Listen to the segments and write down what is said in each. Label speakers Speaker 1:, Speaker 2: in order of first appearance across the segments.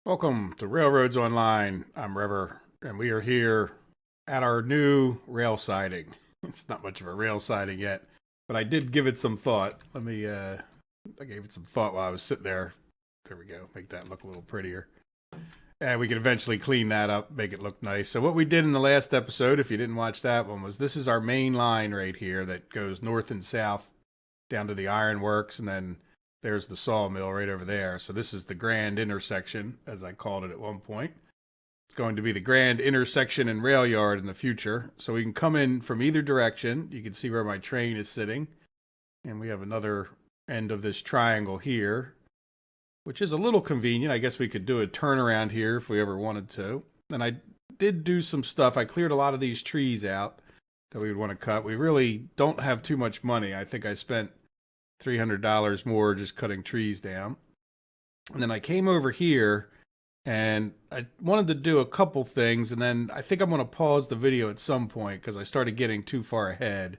Speaker 1: Welcome to Railroads Online. I'm Rever, and we are here at our new rail siding. It's not much of a rail siding yet, but I did give it some thought. I gave it some thought while I was sitting there. There we go. Make that look a little prettier. And we could eventually clean that up, make it look nice. So what we did in the last episode, if you didn't watch that one, was this is our main line right here that goes north and south down to the ironworks, and then there's the sawmill right over there. So this is the grand intersection, as I called it at one point. It's going to be the grand intersection and rail yard in the future. So we can come in from either direction. You can see where my train is sitting. And we have another end of this triangle here, which is a little convenient. I guess we could do a turnaround here if we ever wanted to. And I did do some stuff. I cleared a lot of these trees out that we would want to cut. We really don't have too much money. I think I spent $300 more just cutting trees down. And then I came over here and I wanted to do a couple things. And then I think I'm going to pause the video at some point because I started getting too far ahead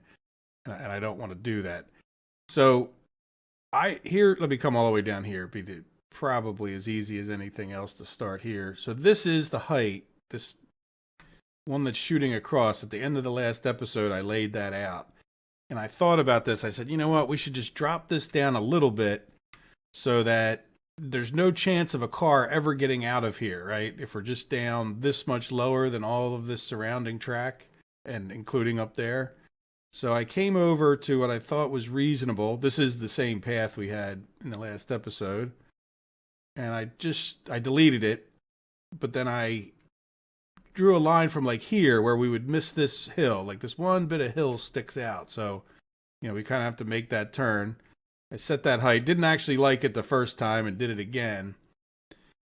Speaker 1: and I don't want to do that. So let me come all the way down here. It'd be probably as easy as anything else to start here. So this is the height, this one that's shooting across. At the end of the last episode, I laid that out. And I thought about this. I said, you know what? We should just drop this down a little bit so that there's no chance of a car ever getting out of here, right? If we're just down this much lower than all of this surrounding track and including up there. So I came over to what I thought was reasonable. This is the same path we had in the last episode. And I deleted it, but then I drew a line from like here where we would miss this hill. Like this one bit of hill sticks out. So, we kind of have to make that turn. I set that height. Didn't actually like it the first time and did it again.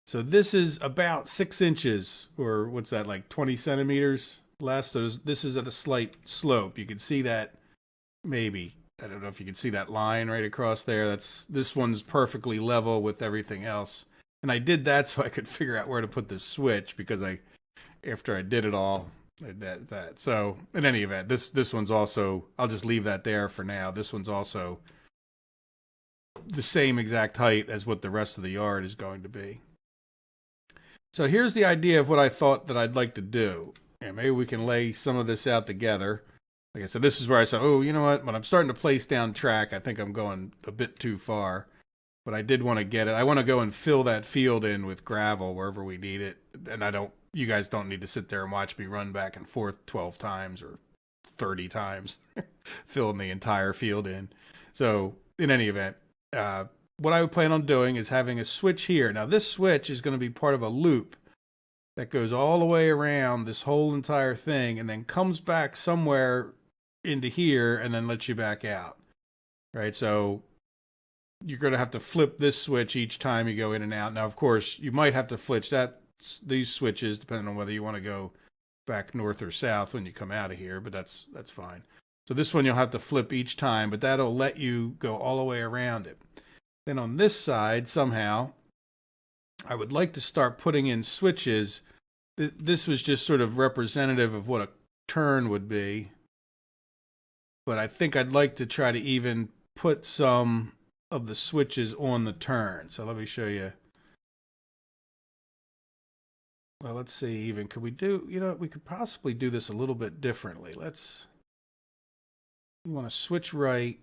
Speaker 1: So this is about 6 inches, or what's that, like 20 centimeters less. So this is at a slight slope. You can see that maybe. I don't know if you can see that line right across there. This one's perfectly level with everything else. And I did that so I could figure out where to put this switch because after I did it all, that. So in any event, this one's also, I'll just leave that there for now. This one's also the same exact height as what the rest of the yard is going to be. So here's the idea of what I thought that I'd like to do. And maybe we can lay some of this out together. Like I said, this is where I said, oh, you know what? When I'm starting to place down track, I think I'm going a bit too far. But I did want to get it. I want to go and fill that field in with gravel wherever we need it. And you guys don't need to sit there and watch me run back and forth 12 times or 30 times, filling the entire field in. So in any event, what I would plan on doing is having a switch here. Now this switch is going to be part of a loop that goes all the way around this whole entire thing and then comes back somewhere into here and then lets you back out. Right? So you're going to have to flip this switch each time you go in and out. Now, of course, you might have to flip these switches depending on whether you want to go back north or south when you come out of here, but that's fine. So this one you'll have to flip each time, but that'll let you go all the way around it. Then on this side, somehow, I would like to start putting in switches. This was just sort of representative of what a turn would be, but I think I'd like to try to even put some of the switches on the turn. So let me show you. Well, let's see, even could we we could possibly do this a little bit differently. We want to switch right.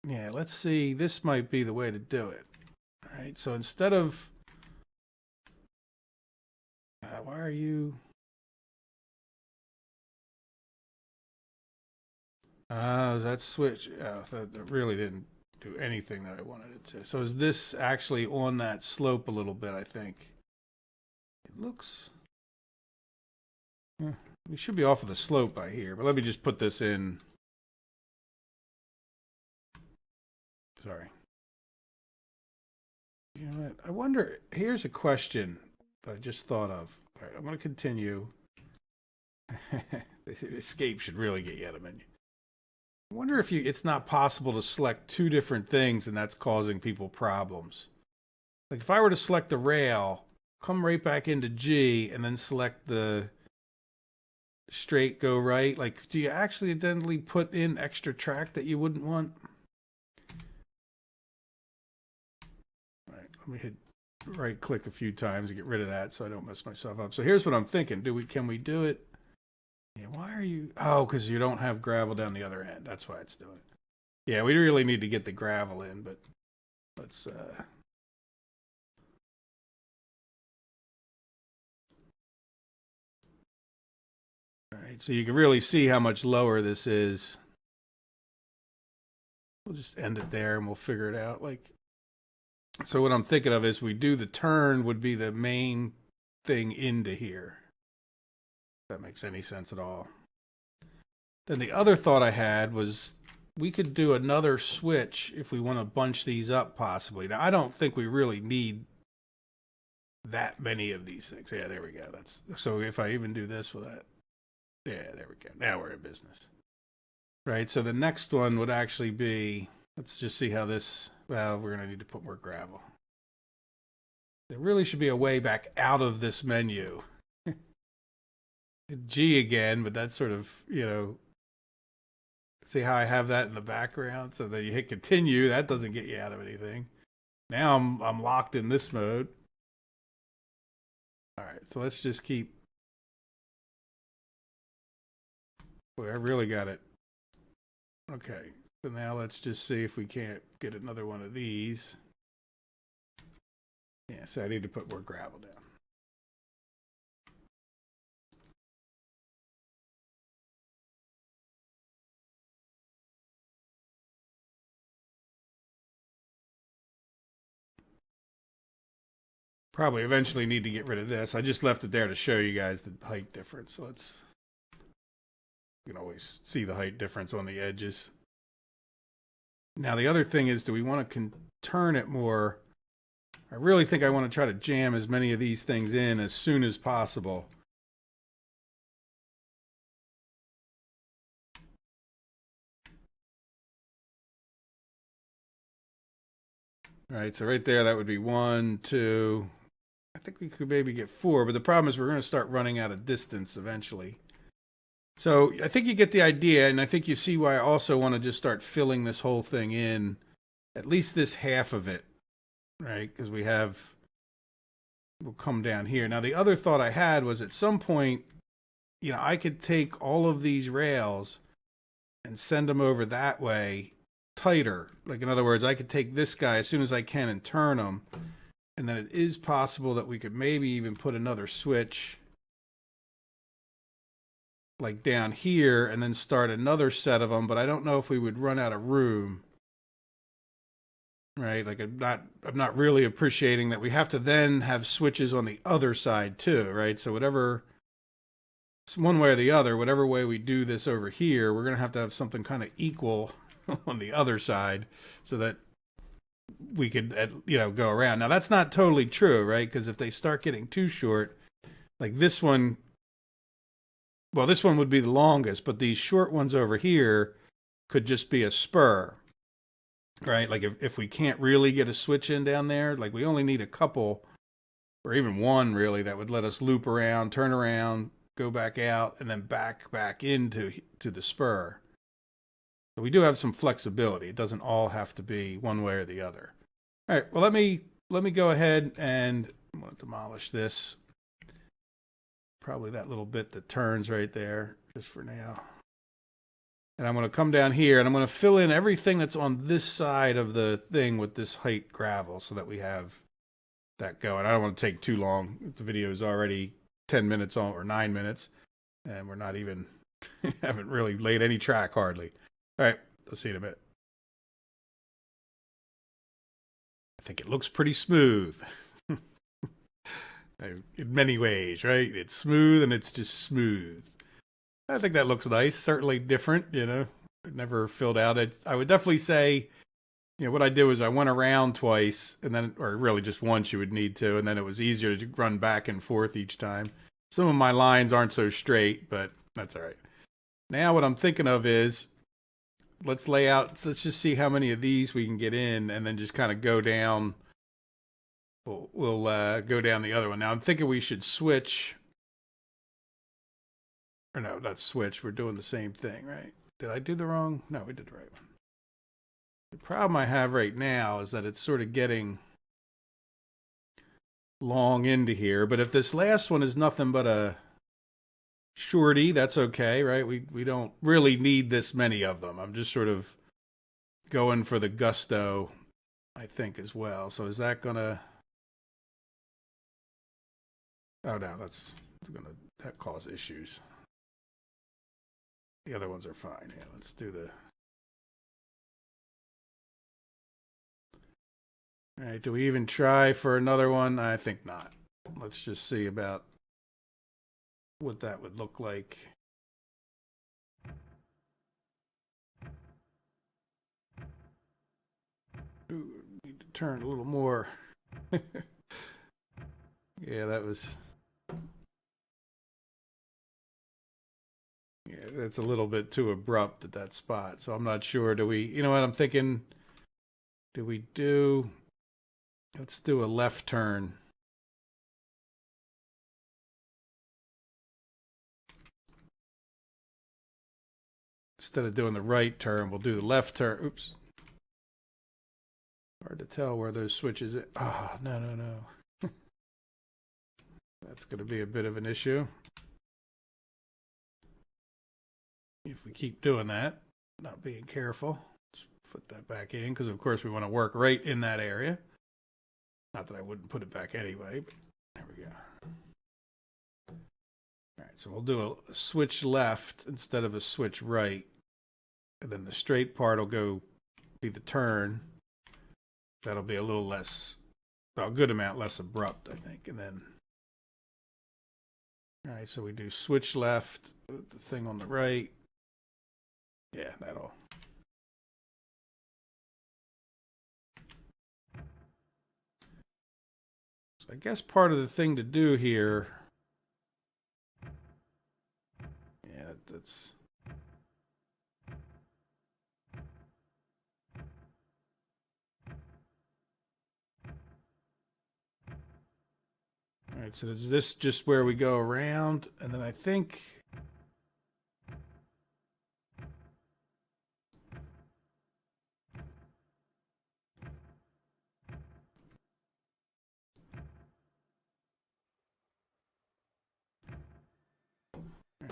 Speaker 1: Yeah, let's see, this might be the way to do it. All right, so instead of, why are you? That switch, that really didn't do anything that I wanted it to. So is this actually on that slope a little bit, I think? It looks, we should be off of the slope by here, but let me just put this in. Sorry. You know what? I wonder, here's a question that I just thought of. All right, I'm going to continue. Escape should really get you out of menu. I wonder if it's not possible to select two different things and that's causing people problems. Like if I were to select the rail, come right back into G and then select the straight go right, like do you actually accidentally put in extra track that you wouldn't want? All right, let me hit right click a few times to get rid of that so I don't mess myself up. So here's what I'm thinking. Can we do it? Yeah, why are you? Oh, because you don't have gravel down the other end. That's why it's doing it. Yeah, we really need to get the gravel in, but let's all right, so you can really see how much lower this is. We'll just end it there and we'll figure it out. Like, so what I'm thinking of is we do the turn would be the main thing into here. If that makes any sense at all. Then the other thought I had was we could do another switch if we want to bunch these up possibly. Now, I don't think we really need that many of these things. Yeah, there we go. That's so if I even do this with that. Yeah, there we go. Now we're in business. Right, so the next one would actually be, let's just see how this, well, we're going to need to put more gravel. There really should be a way back out of this menu. G again, but that's sort of, see how I have that in the background? So that you hit continue, that doesn't get you out of anything. Now I'm locked in this mode. All right, so let's just keep, boy, I really got it. Okay, so now let's just see if we can't get another one of these. Yeah, so I need to put more gravel down. Probably eventually need to get rid of this. I just left it there to show you guys the height difference. So you can always see the height difference on the edges. Now the other thing is, do we want to turn it more? I really think I want to try to jam as many of these things in as soon as possible. All right, so right there, that would be 1, 2. I think we could maybe get 4, but the problem is we're going to start running out of distance eventually. So I think you get the idea, and I think you see why I also want to just start filling this whole thing in, at least this half of it, right? Because we'll come down here. Now, the other thought I had was at some point, I could take all of these rails and send them over that way tighter. Like, in other words, I could take this guy as soon as I can and turn them. And then it is possible that we could maybe even put another switch like down here and then start another set of them. But I don't know if we would run out of room. Right? Like I'm not really appreciating that we have to then have switches on the other side too, right? So one way or the other, whatever way we do this over here, we're going to have something kind of equal on the other side so that we could, go around. Now that's not totally true, right? Because if they start getting too short, like this one, well, this one would be the longest, but these short ones over here could just be a spur, right? Like if we can't really get a switch in down there, like we only need a couple or even one really that would let us loop around, turn around, go back out, and then back into the spur. So we do have some flexibility. It doesn't all have to be one way or the other. All right, well, let me go ahead and I'm going to demolish this. Probably that little bit that turns right there, just for now. And I'm going to come down here, and I'm going to fill in everything that's on this side of the thing with this height gravel so that we have that going. I don't want to take too long. The video is already 10 minutes on, or 9 minutes, and we're not even, haven't really laid any track hardly. All right, let's see in a bit. I think it looks pretty smooth. In many ways, right? It's smooth and it's just smooth. I think that looks nice. Certainly different, It never filled out. I would definitely say, what I did was I went around twice, and then, or really just once you would need to, and then it was easier to run back and forth each time. Some of my lines aren't so straight, but that's all right. Now what I'm thinking of is, let's just see how many of these we can get in, and then just kind of go down. We'll go down the other one. Now I'm thinking we should switch. Or no, not switch. We're doing the same thing, right? Did I do the wrong? No, we did the right one. The problem I have right now is that it's sort of getting long into here. But if this last one is nothing but a shorty, that's okay, right? We don't really need this many of them. I'm just sort of going for the gusto, I think, as well. So is that gonna? Oh no, that's gonna that cause issues. The other ones are fine. Yeah, let's do the. All right, do we even try for another one? I think not. Let's just see about what that would look like. Ooh, need to turn a little more. Yeah, that was. Yeah, that's a little bit too abrupt at that spot. So I'm not sure. Do we, you know what I'm thinking? Do we do, let's do a left turn. Instead of doing the right turn, we'll do the left turn. Oops. Hard to tell where those switches. Oh, no. That's going to be a bit of an issue. If we keep doing that, not being careful. Let's put that back in because, of course, we want to work right in that area. Not that I wouldn't put it back anyway, but there we go. All right, so we'll do a switch left instead of a switch right. And then the straight part will go be the turn. That'll be a little less, well, a good amount less abrupt, I think. And then, all right, so we do switch left, the thing on the right. Yeah, that'll. So I guess part of the thing to do here. Yeah, that's. All right, so is this just where we go around? And then I think.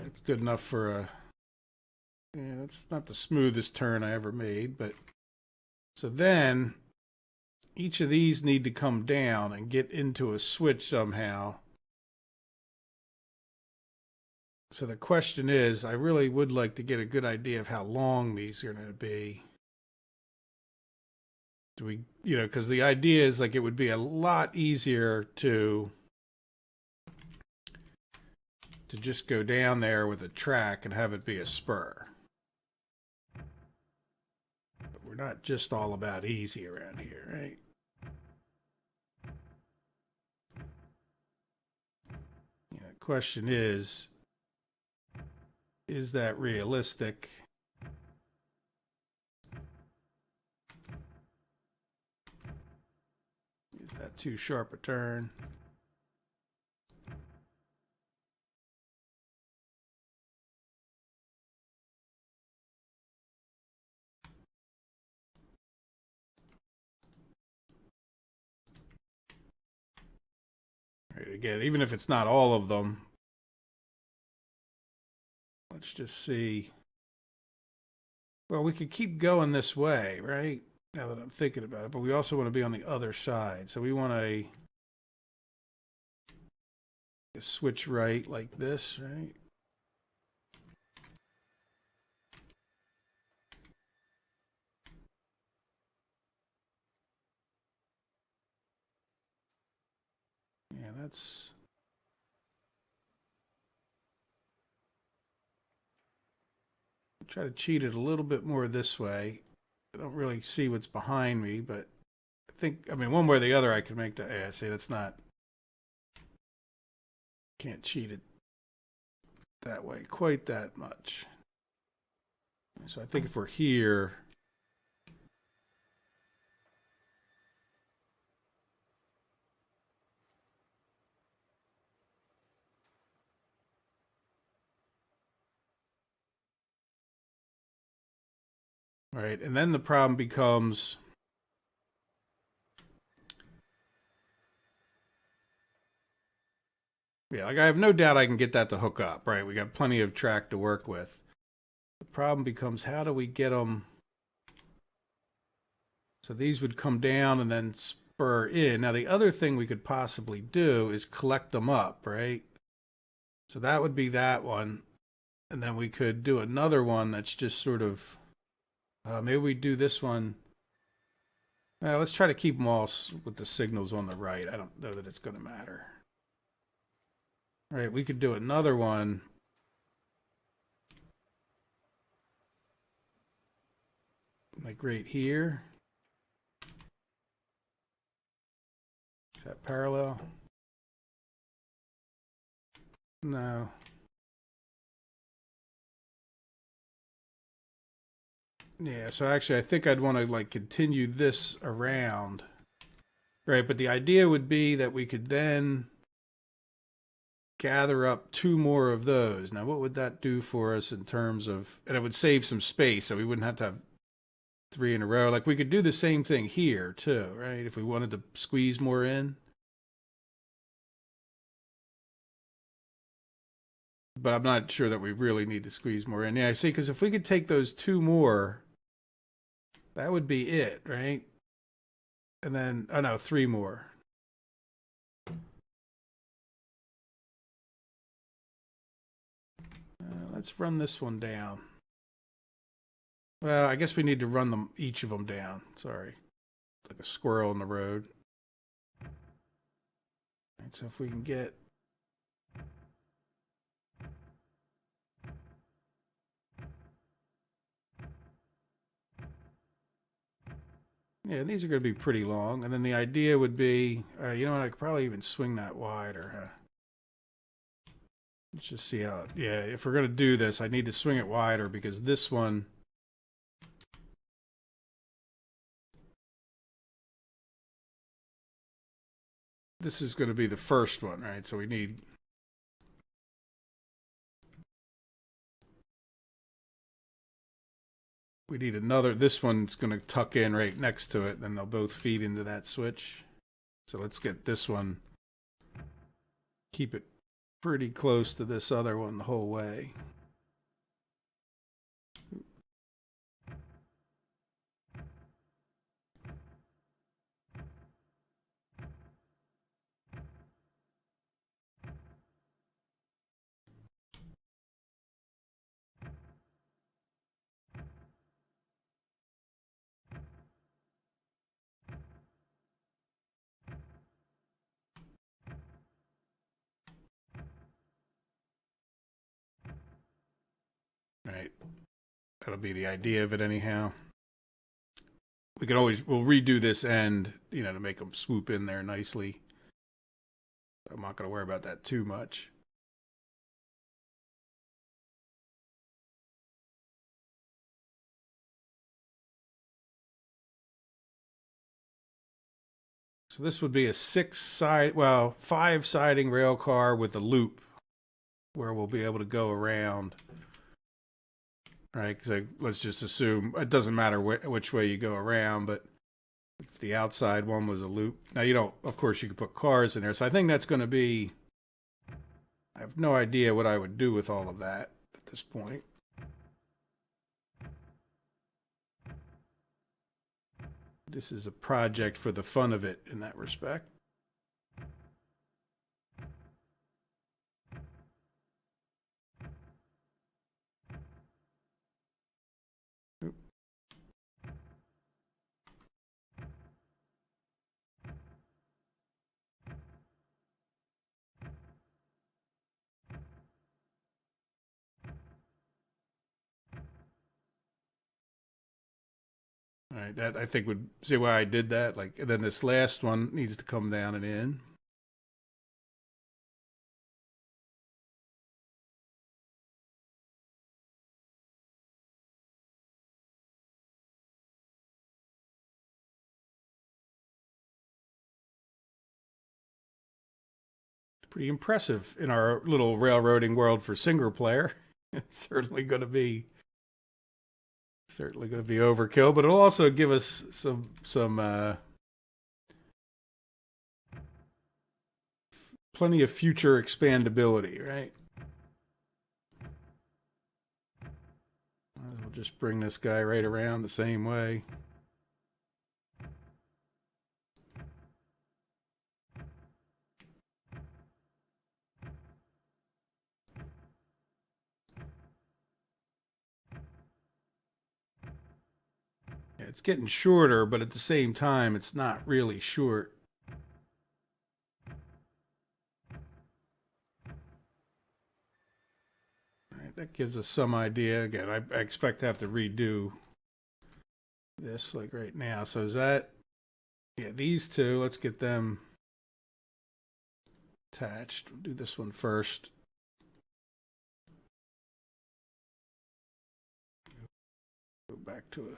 Speaker 1: It's good enough for a. Yeah, that's not the smoothest turn I ever made, but. So then each of these need to come down and get into a switch somehow. So the question is, I really would like to get a good idea of how long these are going to be. Do we, because the idea is like it would be a lot easier to just go down there with a track and have it be a spur. But we're not just all about easy around here, right? The question is that realistic? Is that too sharp a turn? Right, again, even if it's not all of them, let's just see. Well, we could keep going this way, right? Now that I'm thinking about it, but we also want to be on the other side. So we want a switch right like this, right? Yeah, that's. Try to cheat it a little bit more this way. I don't really see what's behind me, but I mean, one way or the other, I could make that. Yeah, see, that's not. Can't cheat it that way quite that much. So I think if we're here. Right, and then the problem becomes Yeah, like I have no doubt I can get that to hook up, right? We got plenty of track to work with. The problem becomes how do we get them? So these would come down and then spur in. Now, the other thing we could possibly do is collect them up, right? So that would be that one. And then we could do another one that's just sort of, maybe we do this one. Let's try to keep them all with the signals on the right. I don't know that it's going to matter. All right, we could do another one. Like right here. Is that parallel? No. Yeah, so actually I think I'd want to like continue this around. Right, but the idea would be that we could then gather up 2 more of those. Now, what would that do for us in terms of, and it would save some space so we wouldn't have to have 3 in a row. Like we could do the same thing here too, right? If we wanted to squeeze more in. But I'm not sure that we really need to squeeze more in. Yeah, I see, because if we could take those 2 more, that would be it, right? And then, oh no, 3 more. Let's run this one down. Well, I guess we need to run them, each of them down. Sorry. Like a squirrel in the road. Right, so if we can get... Yeah, these are going to be pretty long. And then the idea would be, you know what, I could probably even swing that wider. Let's just see how, yeah, if we're going to do this, I need to swing it wider because this one, this is going to be the first one, right? So we need, another, this one's going to tuck in right next to it, then they'll both feed into that switch. So let's get this one, keep it pretty close to this other one the whole way. Right. That'll be the idea of it anyhow. We can always, we'll redo this end, you know, to make them swoop in there nicely. I'm not going to worry about that too much. So this would be a 5-siding rail car with a loop where we'll be able to go around. Right, because let's just assume it doesn't matter which way you go around, but if the outside one was a loop. Now, you don't, of course, you could put cars in there. So I think that's going to be, I have no idea what I would do with all of that at this point. This is a project for the fun of it in that respect. All right, that I think would see why I did that. Like, and then this last one needs to come down and in. Pretty impressive in our little railroading world for single player. It's certainly going to be overkill, but it'll also give us some plenty of future expandability, right? We'll just bring this guy right around the same way. It's getting shorter, but at the same time, it's not really short. All right, that gives us some idea. Again, I expect to have to redo this like right now. So is that, yeah, these two, let's get them attached. We'll do this one first. Go back to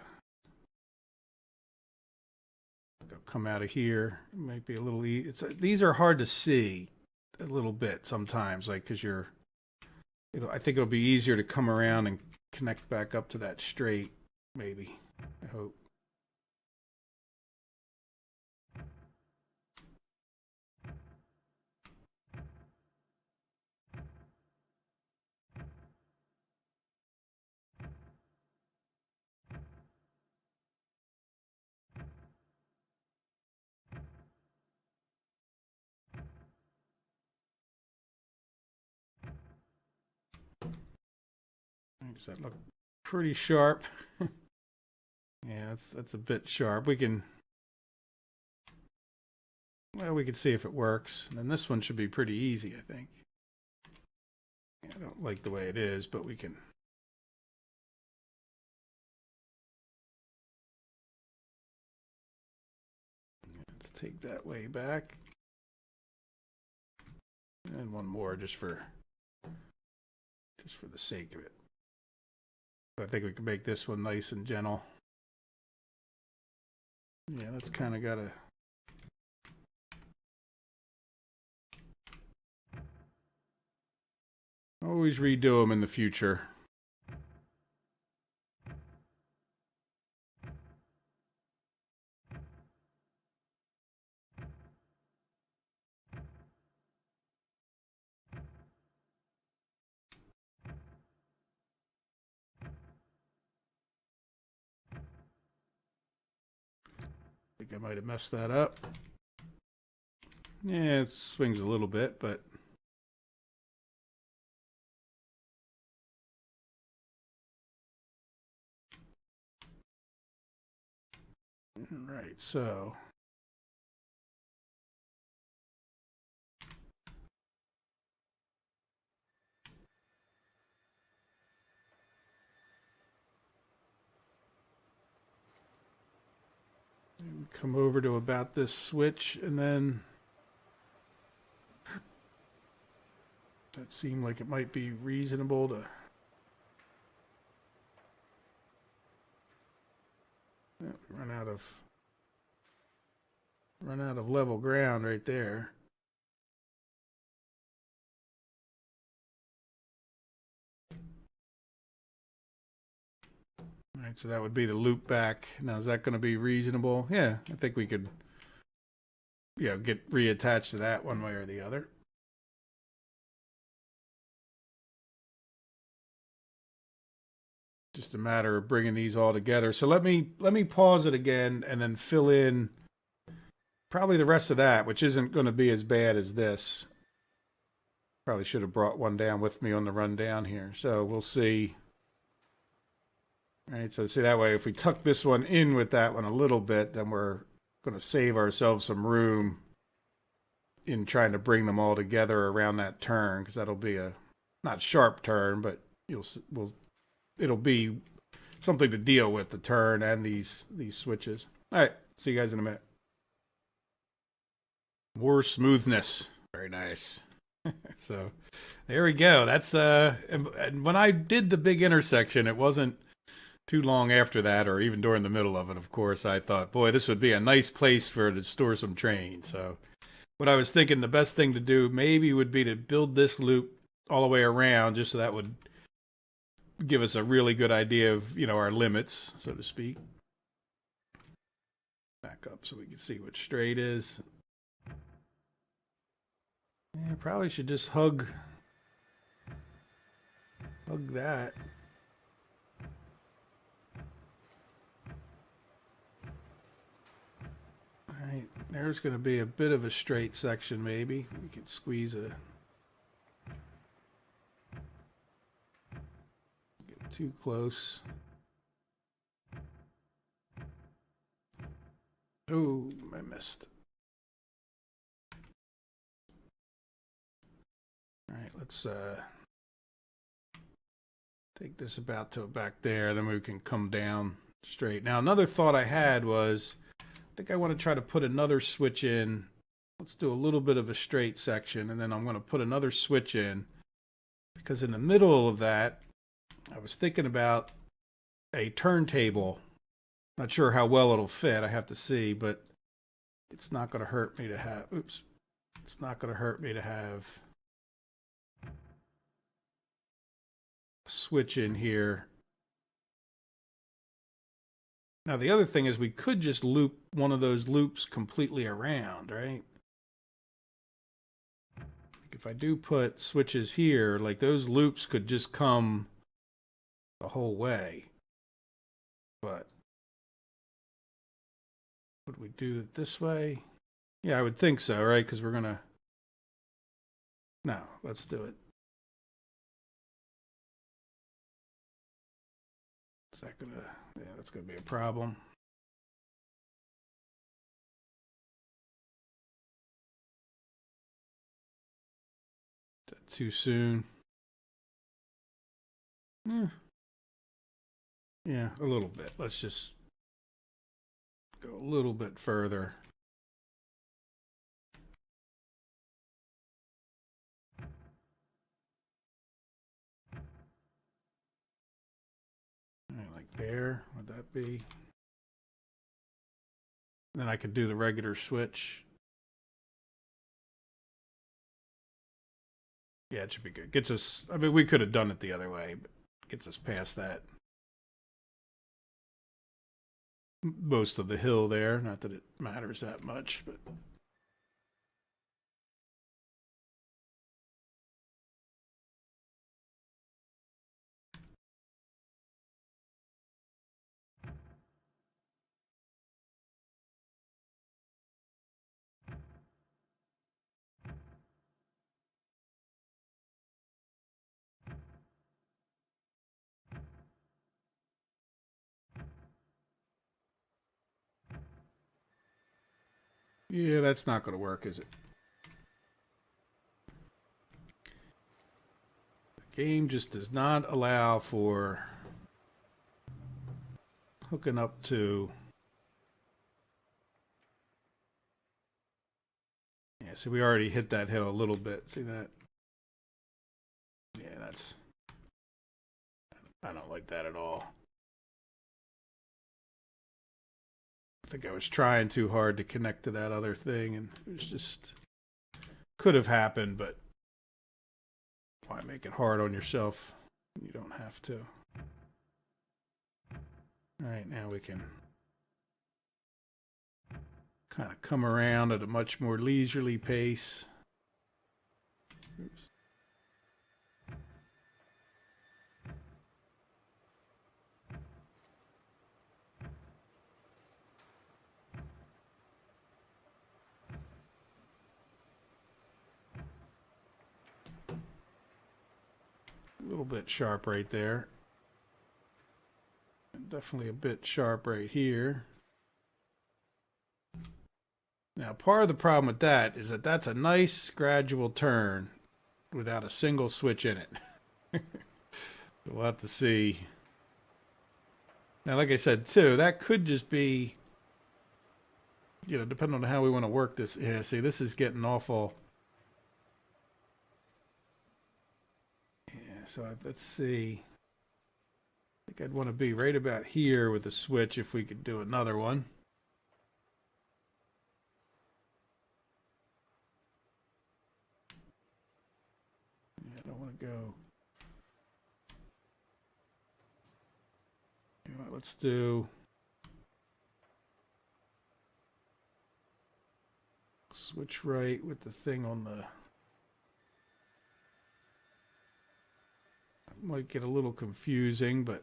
Speaker 1: they'll come out of here. It might be a little these are hard to see a little bit sometimes, like because I think it'll be easier to come around and connect back up to that straight, maybe. I hope. Does that look pretty sharp? Yeah, that's a bit sharp. We can see if it works. And then this one should be pretty easy, I think. Yeah, I don't like the way it is, but we can. Let's take that way back. And one more just for the sake of it. I think we can make this one nice and gentle. Yeah, that's kind of got to. Always redo them in the future. I think I might have messed that up. Yeah, it swings a little bit, but right, so come over to about this switch, and then that seemed like it might be reasonable to run out of level ground right there. All right, so that would be the loop back. Now, is that going to be reasonable? Yeah, I think we could, get reattached to that one way or the other. Just a matter of bringing these all together. So let me pause it again and then fill in probably the rest of that, which isn't going to be as bad as this. Probably should have brought one down with me on the run down here. So we'll see. All right, so see that way, if we tuck this one in with that one a little bit, then we're going to save ourselves some room in trying to bring them all together around that turn, because that'll be a not sharp turn, but it'll be something to deal with, the turn and these switches. All right, see you guys in a minute. More smoothness. Very nice. So there we go. That's and when I did the big intersection, it wasn't too long after that, or even during the middle of it, of course, I thought, boy, this would be a nice place to store some trains. So what I was thinking the best thing to do maybe would be to build this loop all the way around, just so that would give us a really good idea of, our limits, so to speak. Back up so we can see what straight is. Yeah, probably should just hug that. All right, there's going to be a bit of a straight section maybe. We could squeeze a... Get too close. Oh, I missed. All right, let's take this about to back there, then we can come down straight. Now, another thought I had was, I think I want to try to put another switch in. Let's do a little bit of a straight section, and then I'm going to put another switch in, because in the middle of that, I was thinking about a turntable. Not sure how well it'll fit. I have to see, but it's not going to hurt me to have. Oops, it's not going to hurt me to have a switch in here. Now the other thing is we could just loop one of those loops completely around, right? If I do put switches here, like those loops could just come the whole way. But would we do it this way? Yeah, I would think so, right? Because we're gonna... No, let's do it. Is that gonna... Yeah, that's gonna be a problem. Is that too soon? Yeah, a little bit. Let's just go a little bit further. Like there, would that be? Then I could do the regular switch. Yeah, it should be good. Gets us, I mean, we could have done it the other way, but gets us past that. Most of the hill there, not that it matters that much, but... Yeah, that's not going to work, is it? The game just does not allow for hooking up to... Yeah, so we already hit that hill a little bit. See that? Yeah, that's... I don't like that at all. I think I was trying too hard to connect to that other thing, and it was just... Could have happened, but... Why make it hard on yourself when you don't have to? Alright, now we can... kind of come around at a much more leisurely pace. Oops. A little bit sharp right there. And definitely a bit sharp right here. Now, part of the problem with that is that that's a nice gradual turn without a single switch in it. We'll have to see. Now, like I said, too, that could just be, you know, depending on how we want to work this. Yeah, see, this is getting awful. Yeah, so let's see. I think I'd want to be right about here with the switch if we could do another one. I don't want to go. You know what, let's do switch right with the thing on the might get a little confusing, but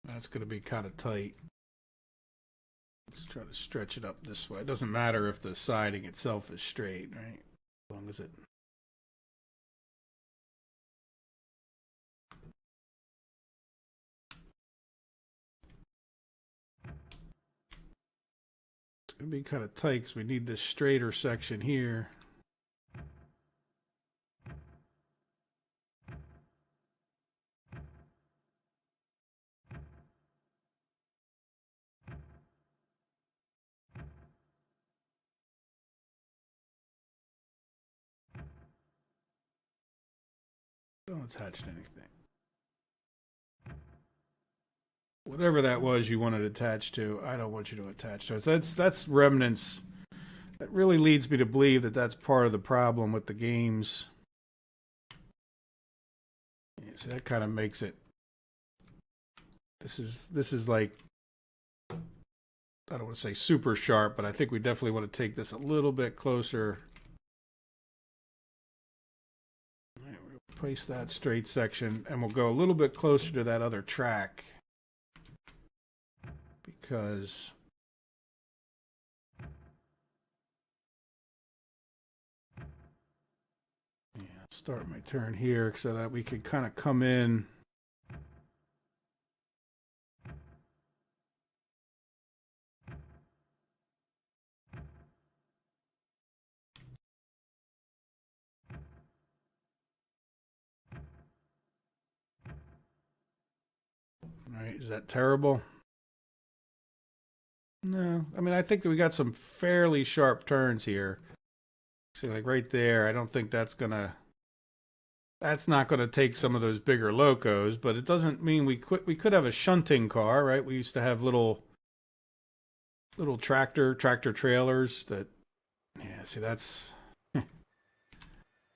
Speaker 1: that's going to be kind of tight. Let's try to stretch it up this way. It doesn't matter if the siding itself is straight, right? As long as it... It's going to be kind of tight because we need this straighter section here. Don't attach to anything. Whatever that was you wanted attached to, I don't want you to attach to it. That's remnants. That really leads me to believe that that's part of the problem with the games. Yeah, so that kind of makes it. This is like, I don't want to say super sharp, but I think we definitely want to take this a little bit closer. Place that straight section, and we'll go a little bit closer to that other track because start my turn here so that we can kind of come in. All right, is that terrible? No, I mean, I think that we got some fairly sharp turns here. See, like right there, I don't think that's not gonna take some of those bigger locos, but it doesn't mean we could have a shunting car, right? We used to have little tractor trailers that, yeah, see, that's this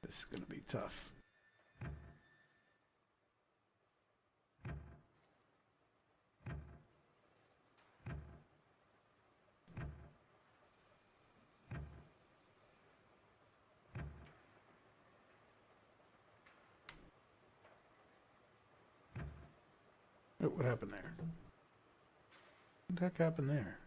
Speaker 1: is gonna be tough. What happened there? What the heck happened there?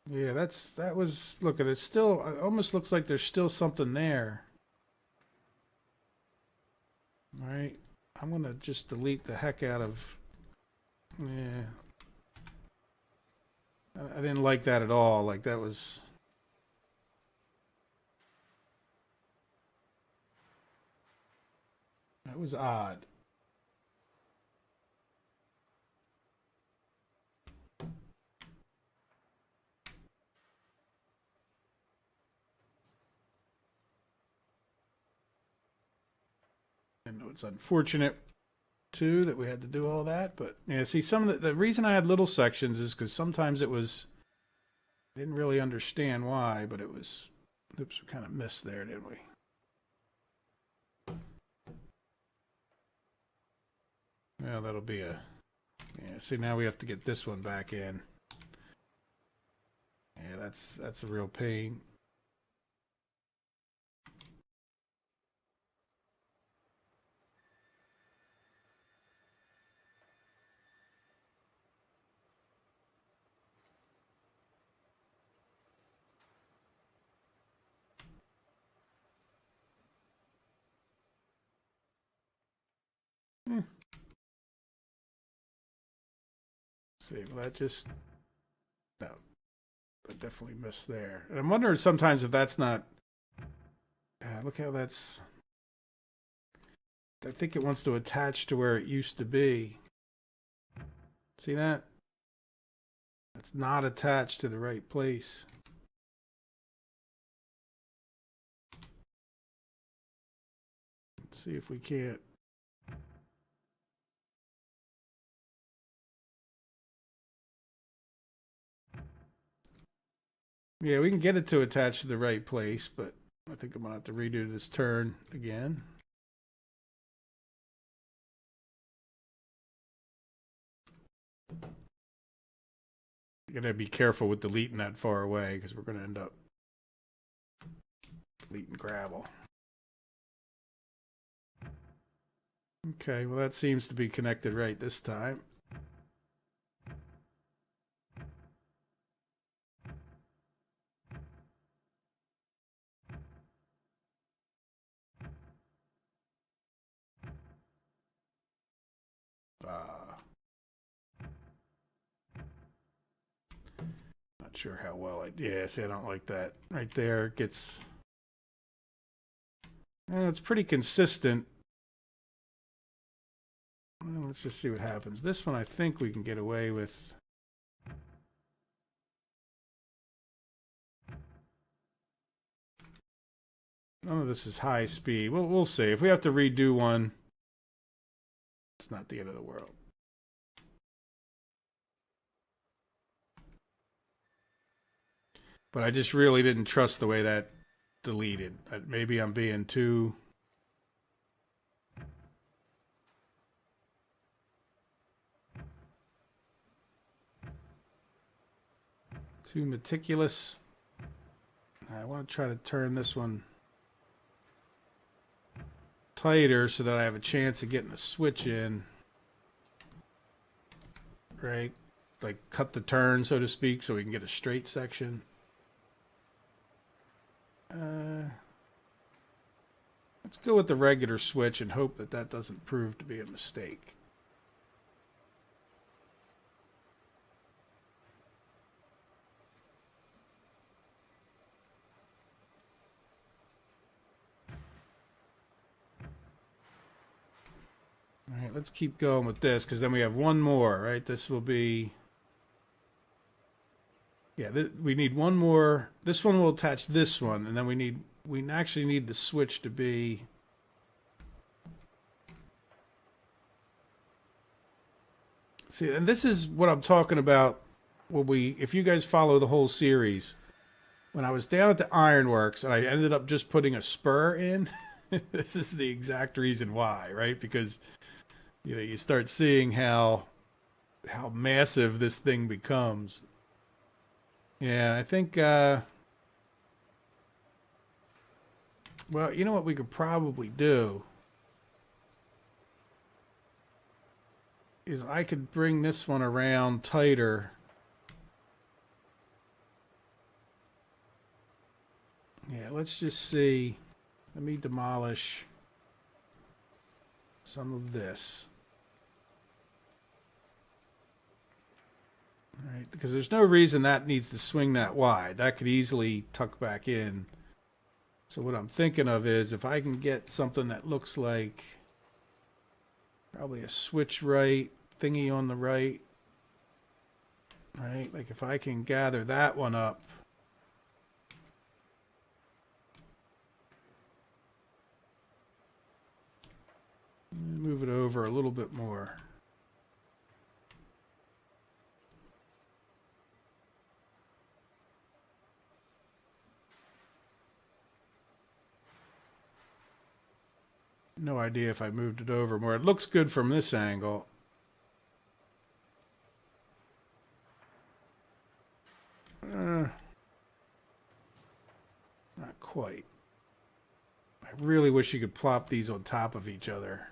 Speaker 1: Yeah, that was, look at it, still, it almost looks like there's still something there. All right, I'm going to just delete the heck out of, yeah. I didn't like that at all, like that was odd. I know it's unfortunate too that we had to do all that, but yeah, see, some of the reason I had little sections is because sometimes it was, I didn't really understand why, but it was, oops, we kind of missed there, didn't we? Well, that'll be a, yeah, see, now we have to get this one back in. Yeah, that's a real pain. See, well, that just, no, that definitely missed there. And I'm wondering sometimes if that's not, look how that's, I think it wants to attach to where it used to be. See that? It's not attached to the right place. Let's see if we can't. Yeah, we can get it to attach to the right place, but I think I'm going to have to redo this turn again. You gotta be careful with deleting that far away because we're gonna end up deleting gravel. Okay, well that seems to be connected right this time. Not sure how well yeah, see, I don't like that. Right there, it gets... it's pretty consistent. Well, let's just see what happens. This one I think we can get away with. None of this is high speed. We'll see. If we have to redo one, it's not the end of the world. But I just really didn't trust the way that deleted. Maybe I'm being too meticulous. I want to try to turn this one tighter so that I have a chance of getting a switch in. Right? Like cut the turn, so to speak, so we can get a straight section. Let's go with the regular switch and hope that that doesn't prove to be a mistake. All right, let's keep going with this because then we have one more, right? This will be... Yeah, we need one more. This one will attach this one, and then we actually need the switch to be... See, and this is what I'm talking about. If you guys follow the whole series, when I was down at the Ironworks and I ended up just putting a spur in, this is the exact reason why, right? Because you start seeing how massive this thing becomes. Yeah, I think, well, you know what we could probably do is I could bring this one around tighter. Yeah, let's just see. Let me demolish some of this. Right, because there's no reason that needs to swing that wide. That could easily tuck back in. So what I'm thinking of is if I can get something that looks like probably a switch right thingy on the right. Right, like if I can gather that one up. Move it over a little bit more. No idea if I moved it over more. It looks good from this angle. Not quite. I really wish you could plop these on top of each other.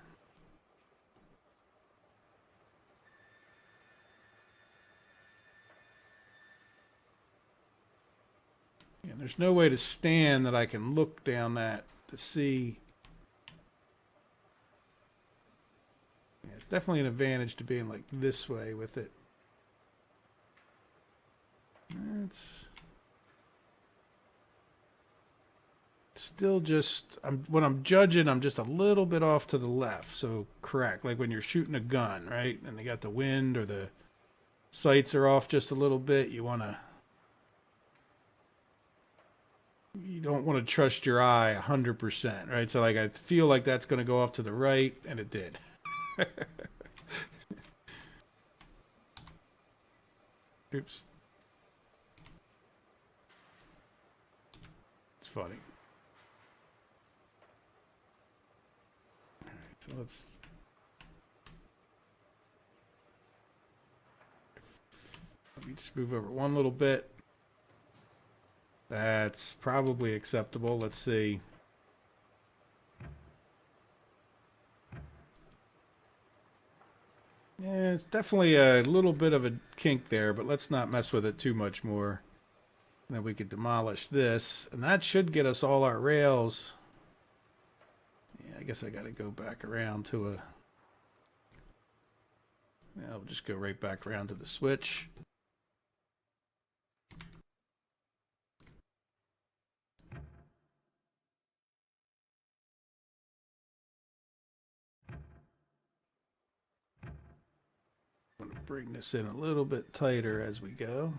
Speaker 1: And there's no way to stand that I can look down that to see. Yeah, it's definitely an advantage to being like this way with it. It's still just, when I'm judging, I'm just a little bit off to the left. So correct, like when you're shooting a gun, right? And they got the wind or the sights are off just a little bit. You don't want to trust your eye 100%, right? So like I feel like that's going to go off to the right, and it did. Oops. It's funny. All right, so Let me just move over one little bit. That's probably acceptable. Let's see. Yeah, it's definitely a little bit of a kink there, but let's not mess with it too much more. And then we could demolish this, and that should get us all our rails. Yeah, I guess I got to go back around to a... Yeah, we'll just go right back around to the switch. I'm going to bring this in a little bit tighter as we go.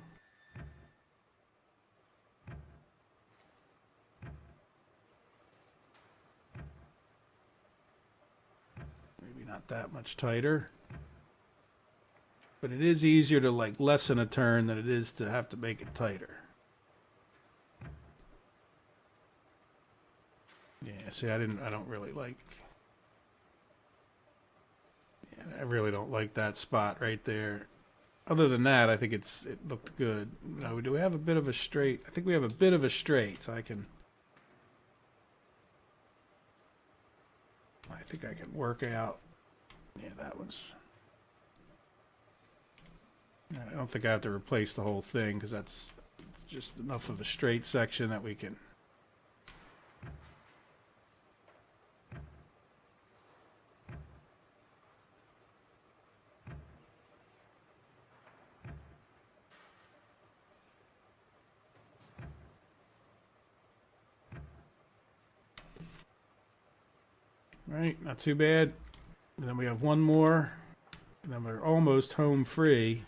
Speaker 1: Maybe not that much tighter. But it is easier to like lessen a turn than it is to have to make it tighter. Yeah, see, I don't really like... Yeah, I really don't like that spot right there. Other than that, I think it looked good. Now, do we have a bit of a straight? I think we have a bit of a straight, so I think I can work out. Yeah, that was... I don't think I have to replace the whole thing because that's just enough of a straight section that we can... Right, not too bad. And then we have one more, and then we're almost home free.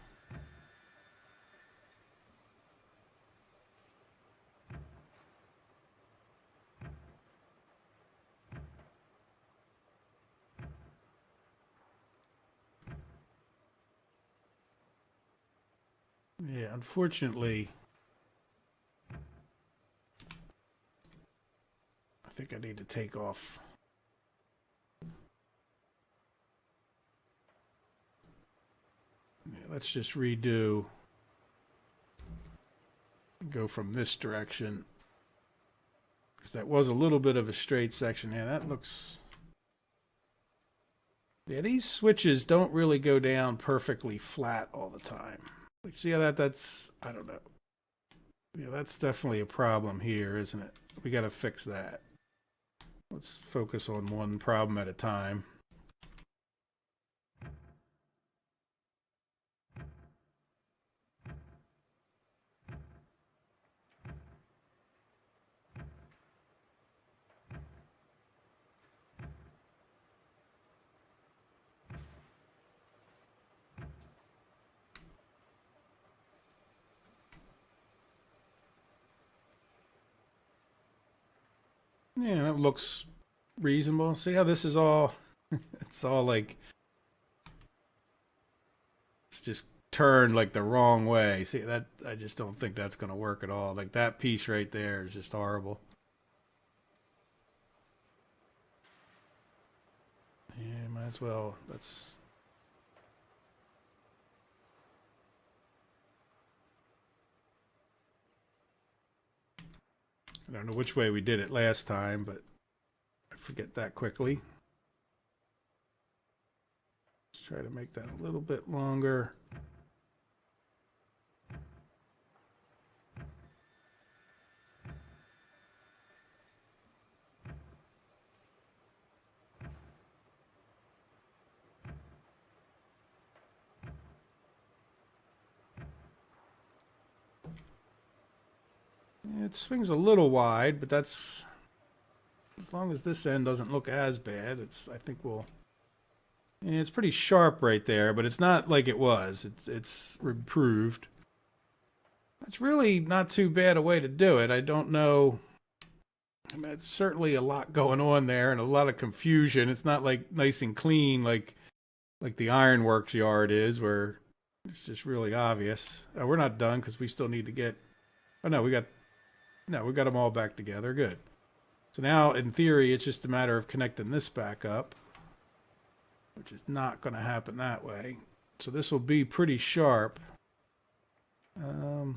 Speaker 1: Yeah, unfortunately, I think I need to take off. Yeah, let's just redo. Go from this direction. Because that was a little bit of a straight section. Yeah, that looks... Yeah, these switches don't really go down perfectly flat all the time. Like, see how that's... I don't know. Yeah, that's definitely a problem here, isn't it? We got to fix that. Let's focus on one problem at a time. Yeah, that looks reasonable. See how this is all... It's all like... It's just turned like the wrong way. See, that I just don't think that's going to work at all. Like that piece right there is just horrible. Yeah, might as well. That's... I don't know which way we did it last time, but I forget that quickly. Let's try to make that a little bit longer. It swings a little wide, but that's... As long as this end doesn't look as bad, I think we'll... Yeah, it's pretty sharp right there, but it's not like it was. It's improved. That's really not too bad a way to do it. I don't know... I mean, it's certainly a lot going on there and a lot of confusion. It's not like nice and clean like the ironworks yard is, where it's just really obvious. We're not done because we still need to get... Oh, no, we got them all back together. Good. So now, in theory, it's just a matter of connecting this back up, which is not going to happen that way. So this will be pretty sharp. Right,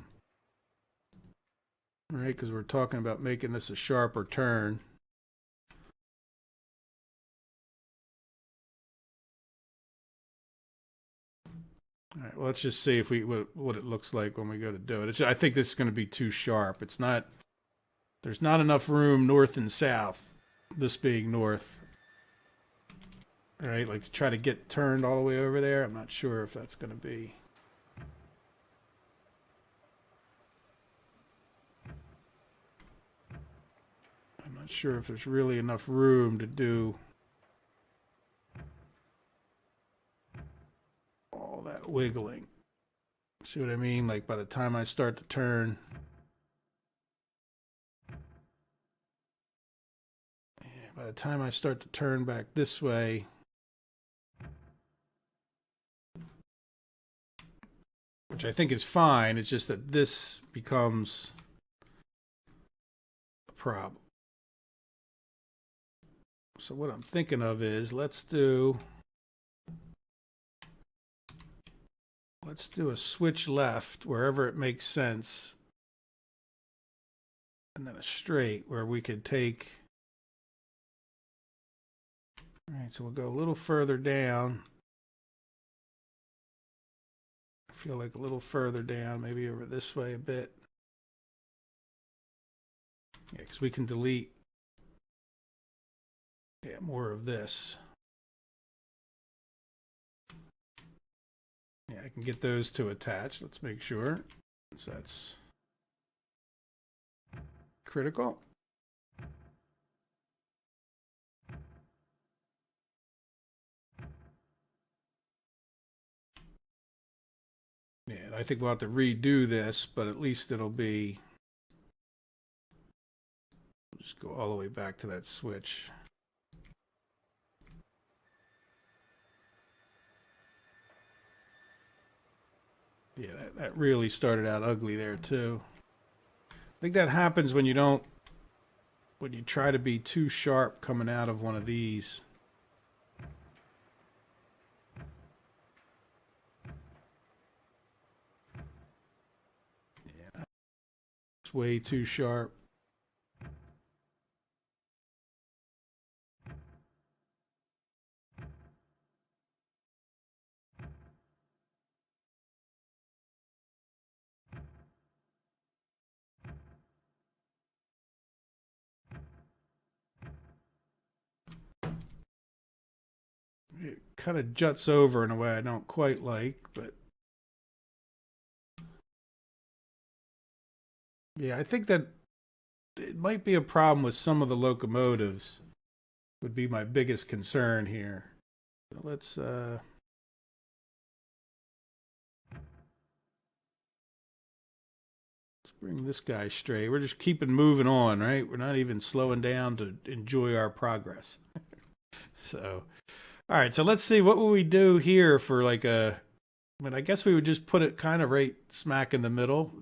Speaker 1: because we're talking about making this a sharper turn. All right, well, let's just see if what it looks like when we go to do it. I think this is going to be too sharp. It's not. There's not enough room north and south. This being north, right? Like to try to get turned all the way over there. I'm not sure if that's going to be. I'm not sure if there's really enough room to do all that wiggling. See what I mean? Like by the time I start to turn, by the time I start to turn back this way, which I think is fine, it's just that this becomes a problem. So what I'm thinking of is let's do a switch left wherever it makes sense, and then a straight where we could take. All right, so we'll go a little further down. I feel like a little further down, maybe over this way a bit. Yeah, because we can delete more of this. Yeah, I can get those to attach. Let's make sure. So that's critical. Yeah, and I think we'll have to redo this, but at least it'll be. Just go all the way back to that switch. Yeah, that really started out ugly there too. I think that happens when you try to be too sharp coming out of one of these. Yeah, it's way too sharp. It kind of juts over in a way I don't quite like, but yeah, I think that it might be a problem with some of the locomotives. Would be my biggest concern here. So let's bring this guy straight. We're just keeping moving on, right? We're not even slowing down to enjoy our progress. So, all right. So let's see, what will we do here for like a. I mean, I guess we would just put it kind of right smack in the middle.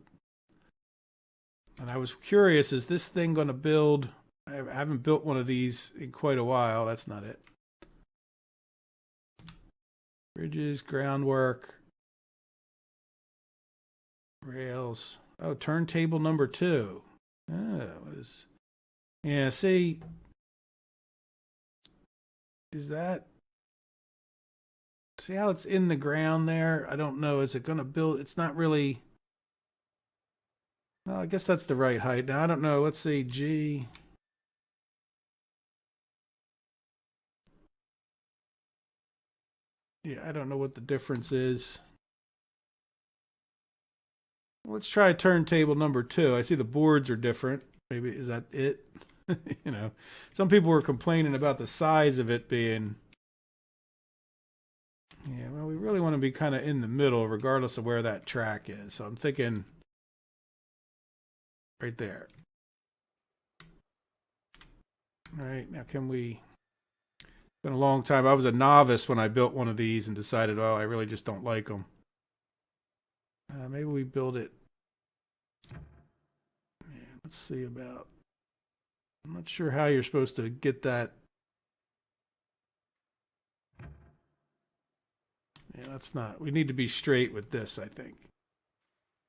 Speaker 1: And I was curious, is this thing going to build? I haven't built one of these in quite a while. That's not it. Bridges, groundwork, rails. Oh, turntable number 2. Oh, yeah, see, is that, see how it's in the ground there? I don't know. Is it going to build? It's not really. Well, I guess that's the right height. Now, I don't know. Let's see, G. Yeah, I don't know what the difference is. Let's try turntable number 2. I see the boards are different. Maybe is that it? You know, some people were complaining about the size of it being. Yeah, well, we really want to be kind of in the middle, regardless of where that track is. So I'm thinking right there. All right, now can we. It's been a long time. I was a novice when I built one of these and decided, oh, I really just don't like them. Maybe we build it. Yeah, let's see about. I'm not sure how you're supposed to get that. Yeah, that's not. We need to be straight with this, I think.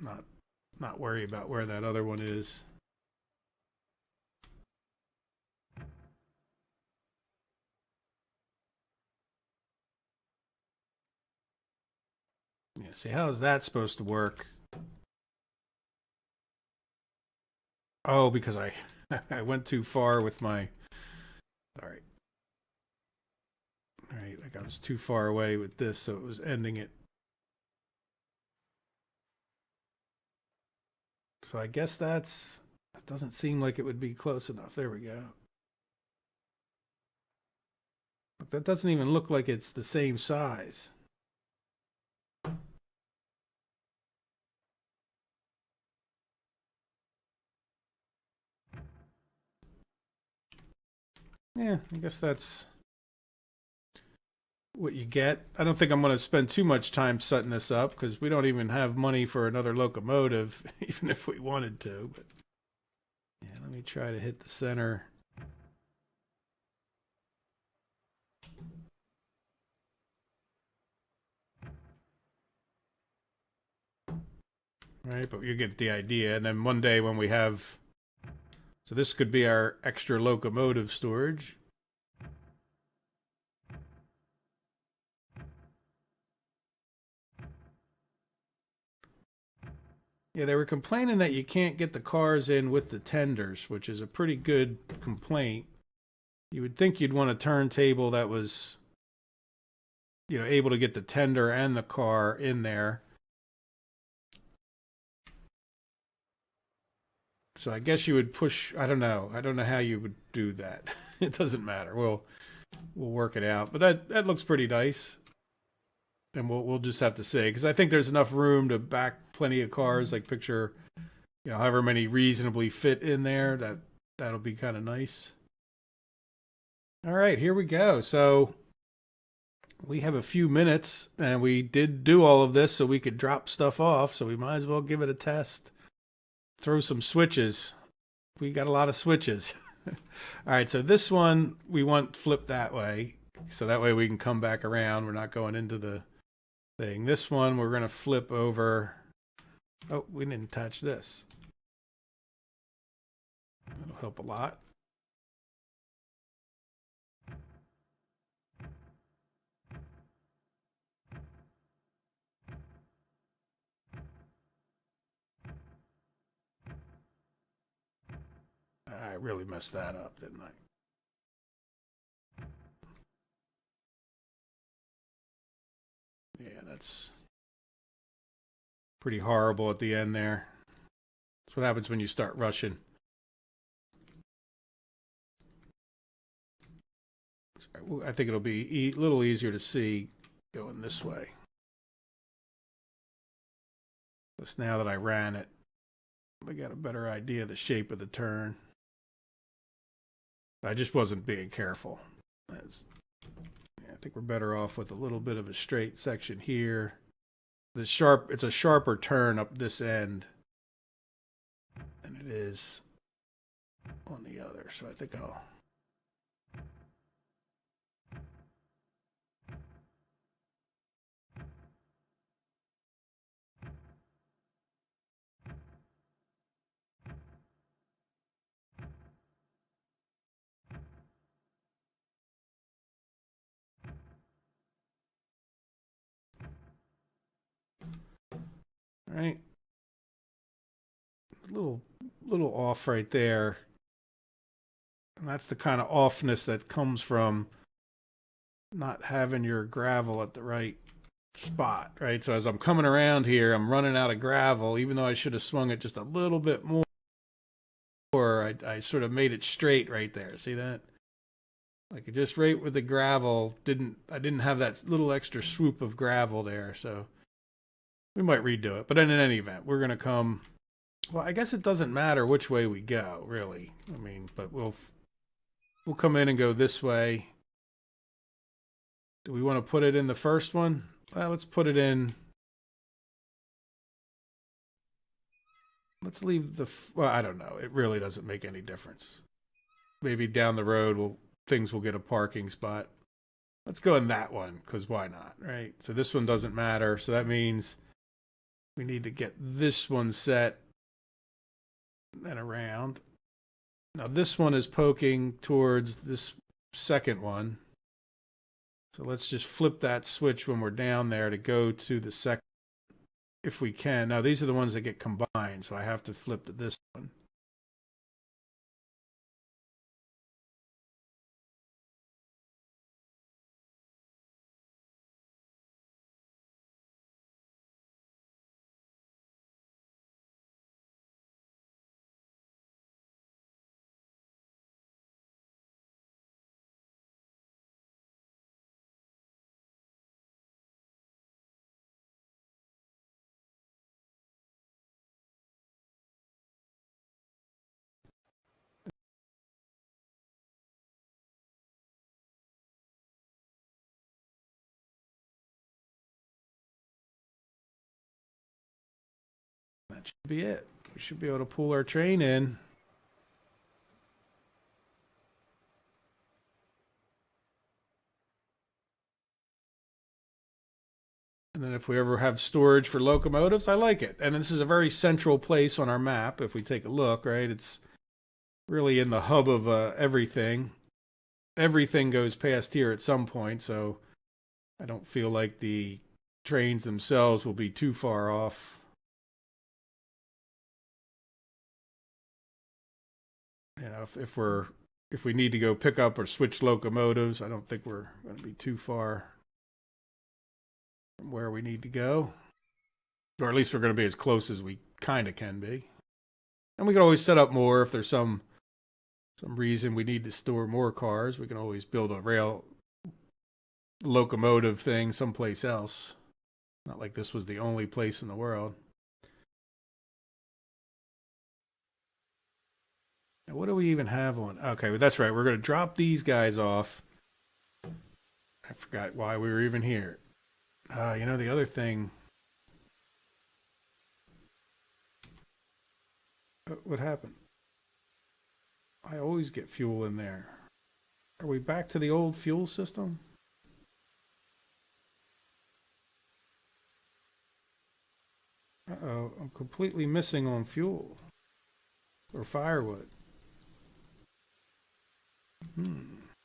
Speaker 1: not worry about where that other one is. Yeah, see, how is that supposed to work? Oh, because I I went too far with my. All right. All right, like I was too far away with this, so it was ending it. So I guess that doesn't seem like it would be close enough. There we go. But that doesn't even look like it's the same size. Yeah, I guess that's what you get. I don't think I'm going to spend too much time setting this up because we don't even have money for another locomotive, even if we wanted to. But yeah, let me try to hit the center. Right, but you get the idea. And then one day when we have, so this could be our extra locomotive storage. Yeah, they were complaining that you can't get the cars in with the tenders, which is a pretty good complaint. You would think you'd want a turntable that was, able to get the tender and the car in there. So I guess you would push. I don't know. I don't know how you would do that. It doesn't matter. We'll work it out. But that looks pretty nice. And we'll just have to see because I think there's enough room to back plenty of cars. Like picture, however many reasonably fit in there. That'll be kind of nice. All right, here we go. So we have a few minutes, and we did do all of this so we could drop stuff off. So we might as well give it a test. Throw some switches. We got a lot of switches. All right, so this one we want flipped that way. So that way we can come back around. We're not going into the thing. This one we're going to flip over. Oh, we didn't attach this. That'll help a lot. I really messed that up, didn't I? Yeah, that's pretty horrible at the end there. That's what happens when you start rushing. I think it'll be a little easier to see going this way. Just now that I ran it, I got a better idea of the shape of the turn. I just wasn't being careful. I think we're better off with a little bit of a straight section here. It's a sharper turn up this end than it is on the other. So I think I'll. All right. A little off right there. And that's the kind of offness that comes from not having your gravel at the right spot, right? So as I'm coming around here, I'm running out of gravel, even though I should have swung it just a little bit more. I sort of made it straight right there. See that? Like just right with the gravel, I didn't have that little extra swoop of gravel there, so we might redo it. But in any event, we're gonna come. Well, I guess it doesn't matter which way we go, really. I mean, but we'll come in and go this way. Do we want to put it in the first one? Well, let's put it in. Let's leave well, I don't know. It really doesn't make any difference. Maybe down the road things will get a parking spot. Let's go in that one because why not, right? So this one doesn't matter. So that means We need to get this one set and around. Now this one is poking towards this second one. So let's just flip that switch when we're down there to go to the second, if we can. Now these are the ones that get combined, so I have to flip to this one. That should be it. We should be able to pull our train in. And then if we ever have storage for locomotives, I like it. And this is a very central place on our map. If we take a look, right, it's really in the hub of everything. Everything goes past here at some point, so I don't feel like the trains themselves will be too far off. You know, if we need to go pick up or switch locomotives, I don't think we're going to be too far from where we need to go. Or at least we're going to be as close as we kind of can be. And we can always set up more if there's some reason we need to store more cars. We can always build a rail locomotive thing someplace else. Not like this was the only place in the world. Now, what do we even have on? Okay, well, that's right. We're going to drop these guys off. I forgot why we were even here. You know, the other thing. What happened? I always get fuel in there. Are we back to the old fuel system? Uh-oh, I'm completely missing on fuel. Or firewood.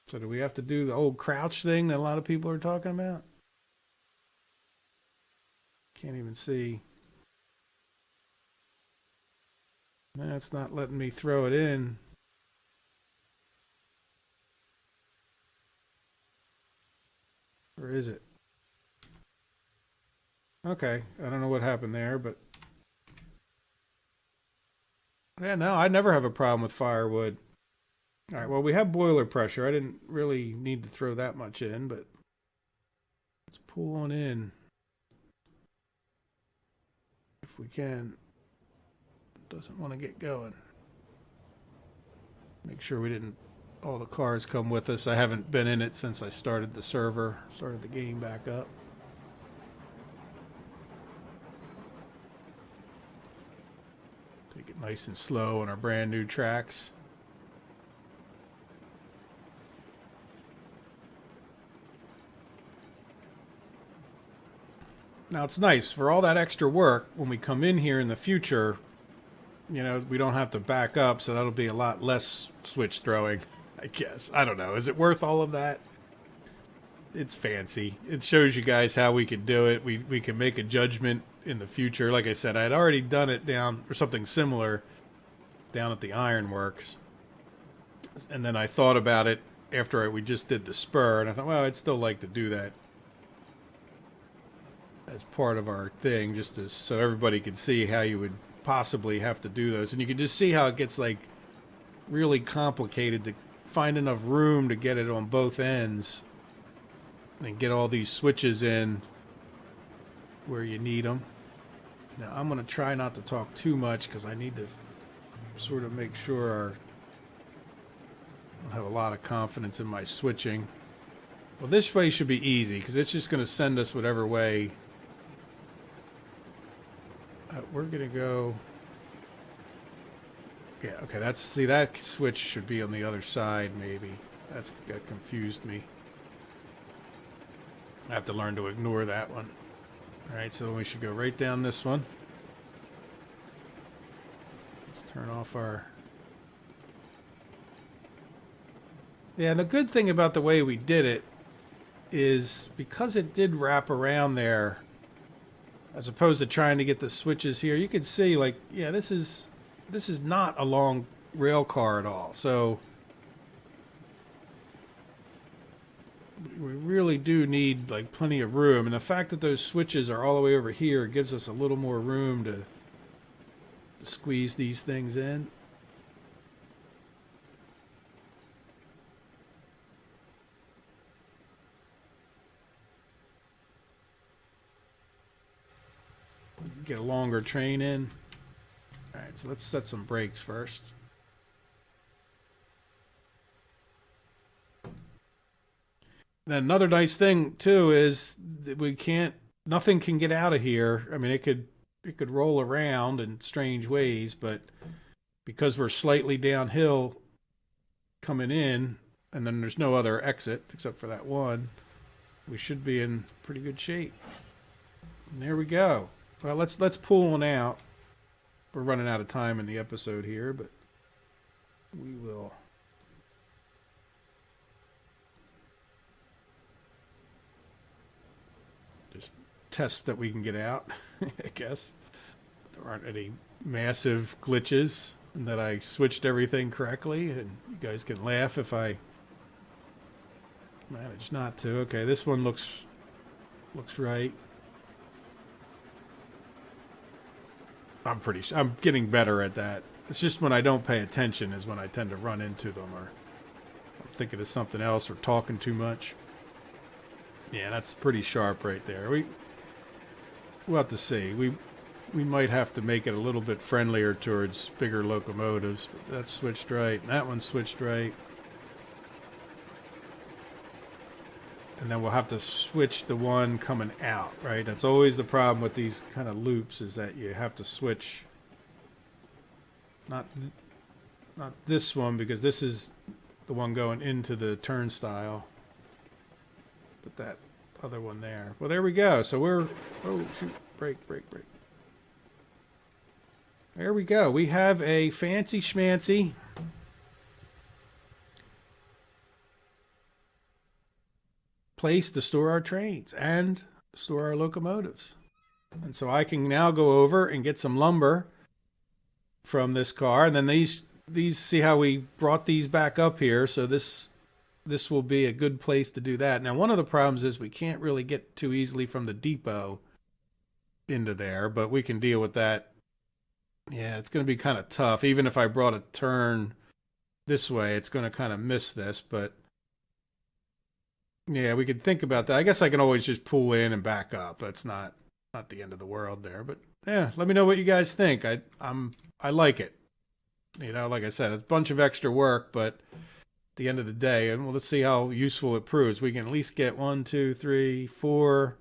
Speaker 1: So do we have to do the old crouch thing that a lot of people are talking about? Can't even see. No, it's not letting me throw it in. Or is it? Okay, I don't know what happened there, but... Yeah, no, I never have a problem with firewood. All right, well, we have boiler pressure. I didn't really need to throw that much in, but... Let's pull on in. If we can. Doesn't want to get going. Make sure we didn't... All the cars come with us. I haven't been in it since I started the server. Started the game back up. Take it nice and slow on our brand new tracks. Now it's nice for all that extra work when we come in here in the future, you know, we don't have to back up, so that'll be a lot less switch throwing, I guess. I don't know. Is it worth all of that? It's fancy. It shows you guys how we could do it. We can make a judgment in the future. Like I said, I had already done it down, or something similar, down at the Ironworks. And then I thought about it after we just did the spur, and I thought, well, I'd still like to do that as part of our thing, just as so everybody could see how you would possibly have to do those. And you can just see how it gets like really complicated to find enough room to get it on both ends and get all these switches in where you need them. Now I'm going to try not to talk too much because I need to sort of make sure I have a lot of confidence in my switching. Well, this way should be easy because it's just going to send us whatever way. We're going to go... Yeah, okay, see, that switch should be on the other side, maybe. That confused me. I have to learn to ignore that one. All right, so we should go right down this one. Let's turn off our... Yeah, and the good thing about the way we did it is because it did wrap around there, as opposed to trying to get the switches here, you can see, like, yeah, this is not a long rail car at all. So we really do need, like, plenty of room. And the fact that those switches are all the way over here gives us a little more room to squeeze these things in. Get a longer train in. All right, so let's set some brakes first. And another nice thing too is that nothing can get out of here. I mean, it could roll around in strange ways, but because we're slightly downhill coming in, and then there's no other exit except for that one, we should be in pretty good shape. And there we go. Well, let's pull one out. We're running out of time in the episode here, but we will. Just test that we can get out, I guess. There aren't any massive glitches and that I switched everything correctly, and you guys can laugh if I manage not to. Okay, this one looks right. I'm getting better at that. It's just when I don't pay attention is when I tend to run into them, or I'm thinking of something else or talking too much. Yeah, that's pretty sharp right there. We'll have to see. We might have to make it a little bit friendlier towards bigger locomotives. But that's switched right, and that one's switched right. And then we'll have to switch the one coming out, right? That's always the problem with these kind of loops, is that you have to switch. Not this one, because this is the one going into the turnstile. But that other one there. Well, there we go. So we're... Oh, shoot. Brake. There we go. We have a fancy schmancy place to store our trains and store our locomotives. And so I can now go over and get some lumber from this car. And then these see how we brought these back up here. So this will be a good place to do that. Now, one of the problems is we can't really get too easily from the depot into there, but we can deal with that. Yeah, it's going to be kind of tough. Even if I brought a turn this way, it's going to kind of miss this, but yeah, we could think about that. I guess I can always just pull in and back up. That's not the end of the world there. But yeah, let me know what you guys think. I like it. You know, like I said, it's a bunch of extra work, but at the end of the day, and let's see how useful it proves. We can at least get 1, 2, 3, 4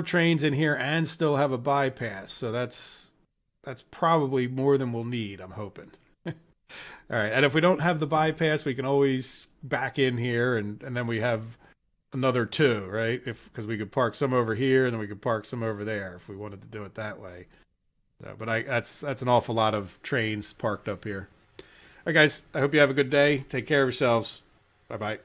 Speaker 1: trains in here and still have a bypass. So that's probably more than we'll need, I'm hoping. All right, and if we don't have the bypass, we can always back in here, and then we have another 2, right? Because we could park some over here, and then we could park some over there if we wanted to do it that way. So, but that's an awful lot of trains parked up here. All right, guys, I hope you have a good day. Take care of yourselves. Bye-bye.